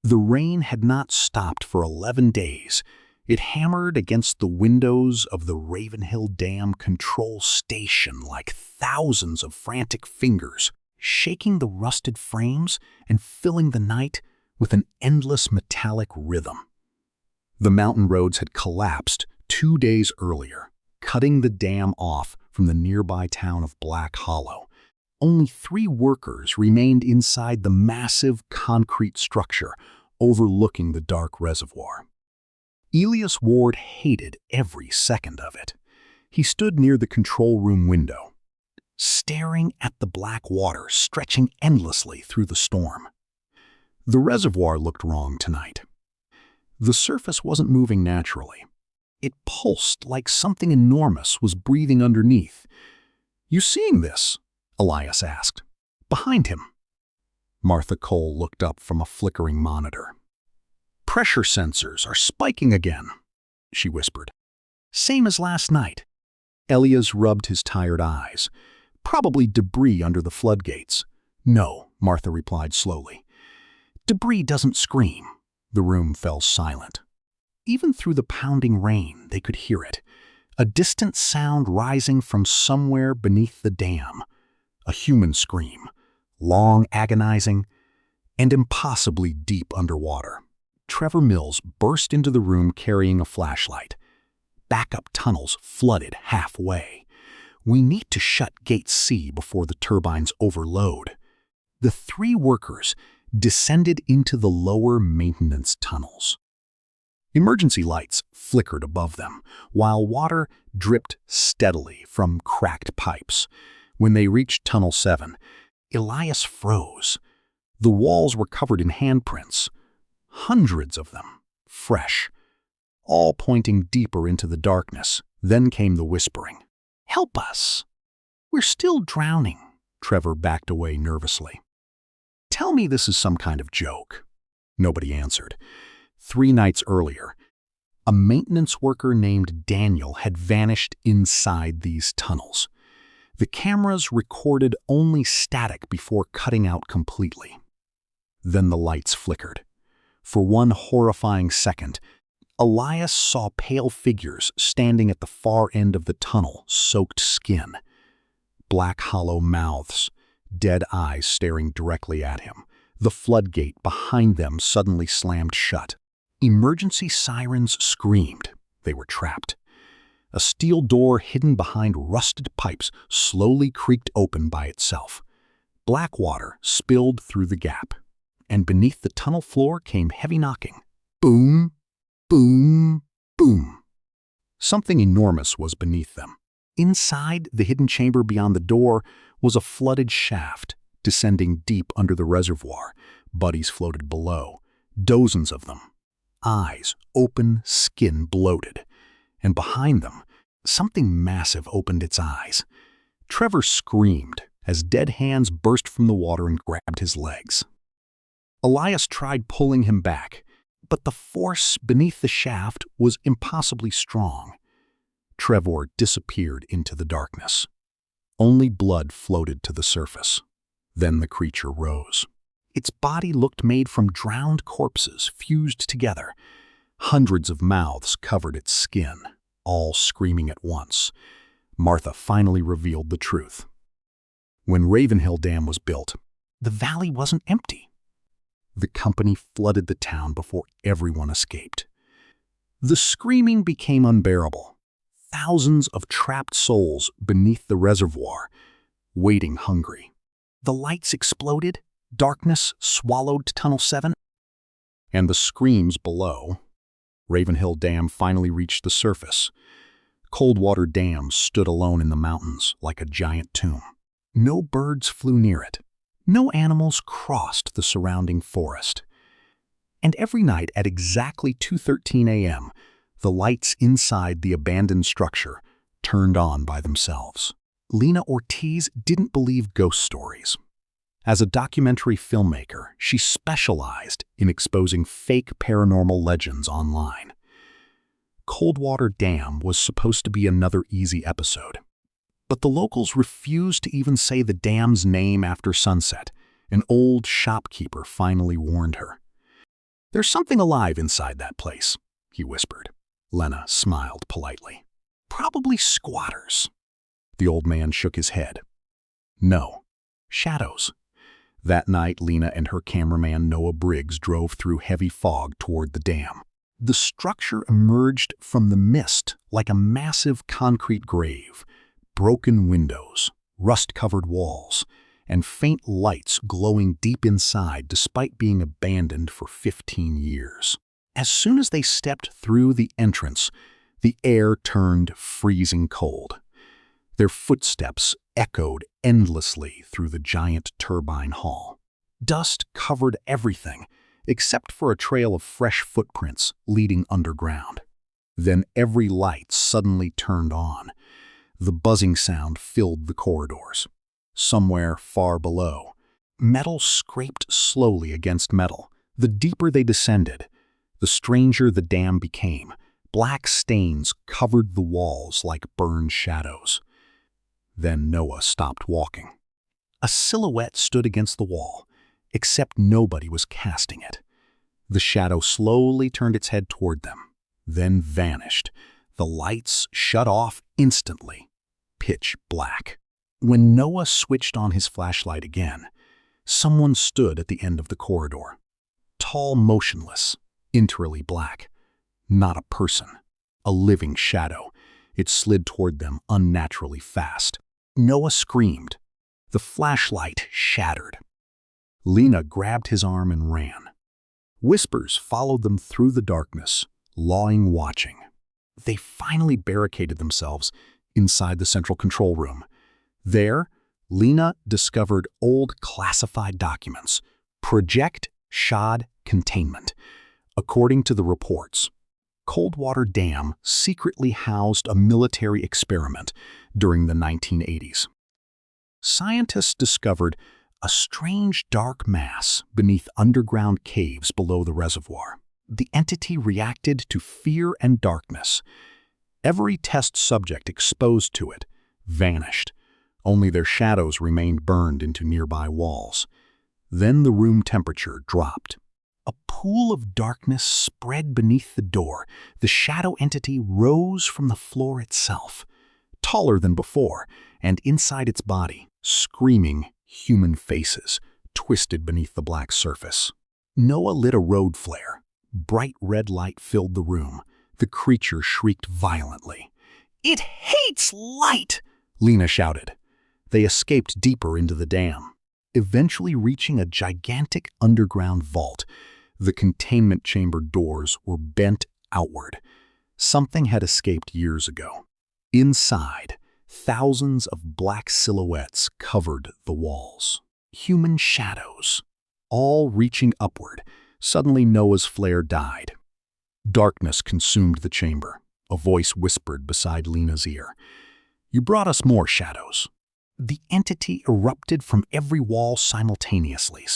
The rain had not stopped for 11 days. It hammered against the windows of the Ravenhill Dam control station like thousands of frantic fingers, shaking the rusted frames and filling the night with an endless metallic rhythm. The mountain roads had collapsed 2 days earlier, cutting the dam off from the nearby town of Grimhollow. Only 3 workers remained inside the massive concrete structure overlooking the dark reservoir. Elias Ward hated every second of it. He stood near the control room window, staring at the black water stretching endlessly through the storm. The reservoir looked wrong tonight. The surface wasn't moving naturally. It pulsed like something enormous was breathing underneath. "You seeing this?" Elias asked. "Behind him." Martha Cole looked up from a flickering monitor. "Pressure sensors are spiking again," she whispered. "Same as last night." Elias rubbed his tired eyes. "Probably debris under the floodgates." "No," Martha replied slowly. "Debris doesn't scream." The room fell silent. Even through the pounding rain, they could hear it. A distant sound rising from somewhere beneath the dam. A human scream, long, agonizing, and impossibly deep underwater. Trevor Mills burst into the room carrying a flashlight. Backup tunnels flooded halfway. "We need to shut Gate C before the turbines overload." The 3 workers descended into the lower maintenance tunnels. Emergency lights flickered above them, while water dripped steadily from cracked pipes. When they reached Tunnel 7, Elias froze. The walls were covered in handprints, hundreds of them, fresh, all pointing deeper into the darkness. Then came the whispering. "Help us! We're still drowning." Trevor backed away nervously. "Tell me this is some kind of joke." Nobody answered. 3 nights earlier, a maintenance worker named Daniel had vanished inside these tunnels. The cameras recorded only static before cutting out completely. Then the lights flickered. For one horrifying second, Elias saw pale figures standing at the far end of the tunnel, soaked skin. Black hollow mouths, dead eyes staring directly at him. The floodgate behind them suddenly slammed shut. Emergency sirens screamed. They were trapped. A steel door hidden behind rusted pipes slowly creaked open by itself. Black water spilled through the gap, and beneath the tunnel floor came heavy knocking. Boom, boom, boom. Something enormous was beneath them. Inside the hidden chamber beyond the door was a flooded shaft descending deep under the reservoir. Buddies floated below, dozens of them. Eyes open, skin bloated. And behind them, something massive opened its eyes. Trevor screamed as dead hands burst from the water and grabbed his legs. Elias tried pulling him back, but the force beneath the shaft was impossibly strong. Trevor disappeared into the darkness. Only blood floated to the surface. Then the creature rose. Its body looked made from drowned corpses fused together. Hundreds of mouths covered its skin, all screaming at once. Martha finally revealed the truth. When Ravenhill Dam was built, the valley wasn't empty. The company flooded the town before everyone escaped. The screaming became unbearable. Thousands of trapped souls beneath the reservoir, waiting hungry. The lights exploded, darkness swallowed Tunnel 7, and the screams below. Ravenhill Dam finally reached the surface. Coldwater Dam stood alone in the mountains like a giant tomb. No birds flew near it. No animals crossed the surrounding forest. And every night at exactly 2:13 a.m., the lights inside the abandoned structure turned on by themselves. Lena Ortiz didn't believe ghost stories. As a documentary filmmaker, she specialized in exposing fake paranormal legends online. Coldwater Dam was supposed to be another easy episode. But the locals refused to even say the dam's name after sunset. An old shopkeeper finally warned her. "There's something alive inside that place," he whispered. Lena smiled politely. "Probably squatters." The old man shook his head. "No, shadows." That night, Lena and her cameraman Noah Briggs drove through heavy fog toward the dam. The structure emerged from the mist like a massive concrete grave. Broken windows, rust-covered walls, and faint lights glowing deep inside despite being abandoned for 15 years. As soon as they stepped through the entrance, the air turned freezing cold. Their footsteps echoed endlessly through the giant turbine hall. Dust covered everything, except for a trail of fresh footprints leading underground. Then every light suddenly turned on. The buzzing sound filled the corridors. Somewhere far below, metal scraped slowly against metal. The deeper they descended, the stranger the dam became. Black stains covered the walls like burned shadows. Then Noah stopped walking. A silhouette stood against the wall, except nobody was casting it. The shadow slowly turned its head toward them, then vanished. The lights shut off instantly, pitch black. When Noah switched on his flashlight again, someone stood at the end of the corridor. Tall, motionless, entirely black. Not a person, a living shadow. It slid toward them unnaturally fast. Noah screamed. The flashlight shattered. Lena grabbed his arm and ran. Whispers followed them through the darkness, lawing watching. They finally barricaded themselves inside the central control room. There, Lena discovered old classified documents. Project Shad Containment. According to the reports, Coldwater Dam secretly housed a military experiment during the 1980s. Scientists discovered a strange dark mass beneath underground caves below the reservoir. The entity reacted to fear and darkness. Every test subject exposed to it vanished. Only their shadows remained burned into nearby walls. Then the room temperature dropped. A pool of darkness spread beneath the door. The shadow entity rose from the floor itself, taller than before, and inside its body, screaming human faces twisted beneath the black surface. Noah lit a road flare. Bright red light filled the room. The creature shrieked violently. "It hates light!" Lena shouted. They escaped deeper into the dam, eventually reaching a gigantic underground vault. The containment chamber doors were bent outward. Something had escaped years ago. Inside, thousands of black silhouettes covered the walls. Human shadows, all reaching upward. Suddenly Noah's flare died. Darkness consumed the chamber. A voice whispered beside Lena's ear. "You brought us more shadows." The entity erupted from every wall simultaneously.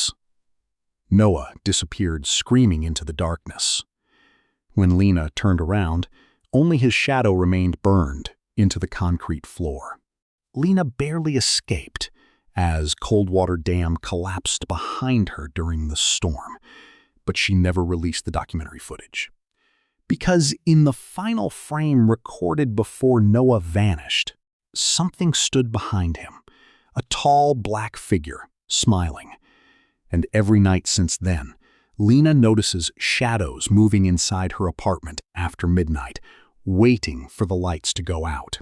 Noah disappeared screaming into the darkness. When Lena turned around, only his shadow remained burned into the concrete floor. Lena barely escaped as Coldwater Dam collapsed behind her during the storm, but she never released the documentary footage. Because in the final frame recorded before Noah vanished, something stood behind him, a tall black figure, smiling. And every night since then, Lena notices shadows moving inside her apartment after midnight, waiting for the lights to go out.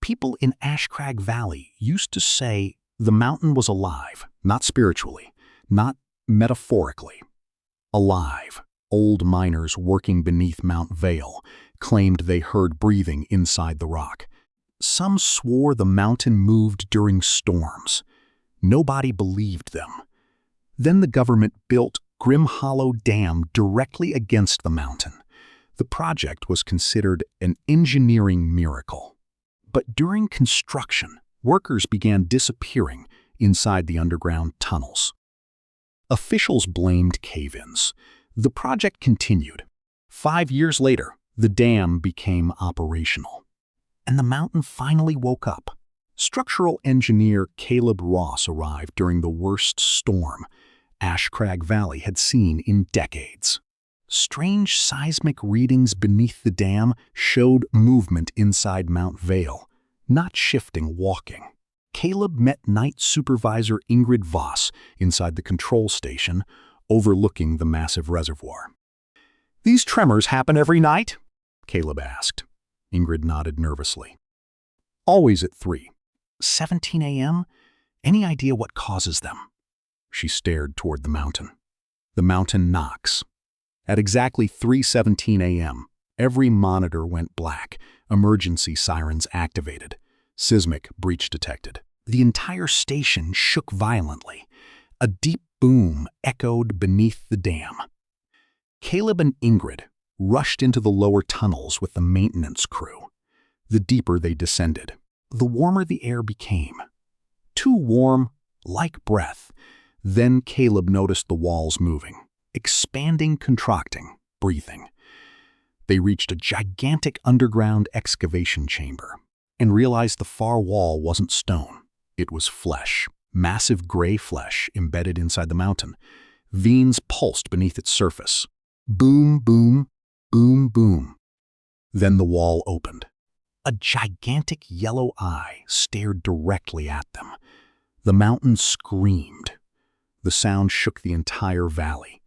People in Ashcrag Valley used to say the mountain was alive, not spiritually, not metaphorically. Alive. Old miners working beneath Mount Vale claimed they heard breathing inside the rock. Some swore the mountain moved during storms. Nobody believed them. Then the government built Grimhollow Dam directly against the mountain. The project was considered an engineering miracle. But during construction, workers began disappearing inside the underground tunnels. Officials blamed cave-ins. The project continued. 5 years later, the dam became operational. And the mountain finally woke up. Structural engineer Caleb Ross arrived during the worst storm Ashcrag Valley had seen in decades. Strange seismic readings beneath the dam showed movement inside Mount Vale, not shifting, walking. Caleb met Night Supervisor Ingrid Voss inside the control station, overlooking the massive reservoir. "These tremors happen every night?" Caleb asked. Ingrid nodded nervously. "Always at 3:17 a.m.? Any idea what causes them?" She stared toward the mountain. The mountain knocks. At exactly 3:17 a.m., every monitor went black, emergency sirens activated, seismic breach detected. The entire station shook violently. A deep boom echoed beneath the dam. Caleb and Ingrid rushed into the lower tunnels with the maintenance crew. The deeper they descended, the warmer the air became. Too warm, like breath. Then Caleb noticed the walls moving, expanding, contracting, breathing. They reached a gigantic underground excavation chamber and realized the far wall wasn't stone. It was flesh, massive gray flesh embedded inside the mountain. Veins pulsed beneath its surface. Boom, boom, boom, boom. Then the wall opened. A gigantic yellow eye stared directly at them. The mountain screamed. The sound shook the entire valley.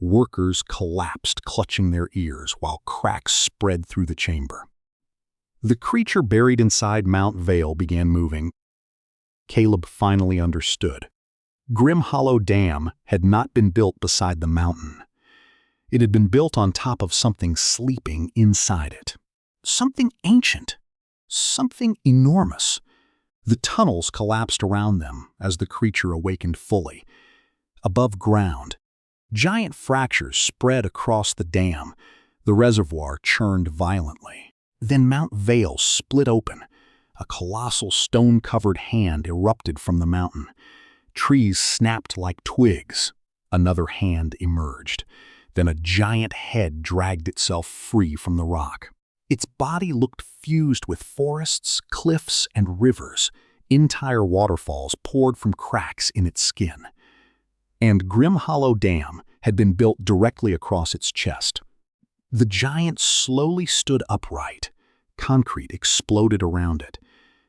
Workers collapsed, clutching their ears, while cracks spread through the chamber. The creature buried inside Mount Vale began moving. Caleb finally understood. Grimhollow Dam had not been built beside the mountain. It had been built on top of something sleeping inside it. Something ancient. Something enormous. The tunnels collapsed around them as the creature awakened fully. Above ground, giant fractures spread across the dam. The reservoir churned violently. Then Mount Vale split open. A colossal stone-covered hand erupted from the mountain. Trees snapped like twigs. Another hand emerged. Then a giant head dragged itself free from the rock. Its body looked fused with forests, cliffs, and rivers. Entire waterfalls poured from cracks in its skin. And Grimhollow Dam had been built directly across its chest. The giant slowly stood upright. Concrete exploded around it.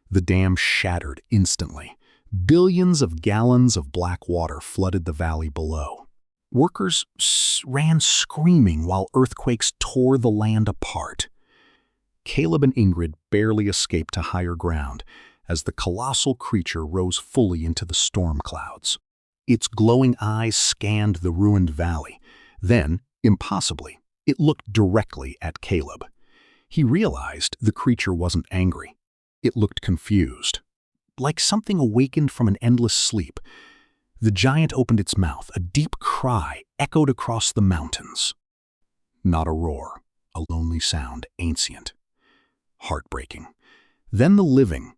The dam shattered instantly. Billions of gallons of black water flooded the valley below. Workers ran screaming while earthquakes tore the land apart. Caleb and Ingrid barely escaped to higher ground as the colossal creature rose fully into the storm clouds. Its glowing eyes scanned the ruined valley. Then, impossibly, it looked directly at Caleb. He realized the creature wasn't angry. It looked confused, like something awakened from an endless sleep. The giant opened its mouth. A deep cry echoed across the mountains. Not a roar, a lonely sound, ancient, heartbreaking. Then the living,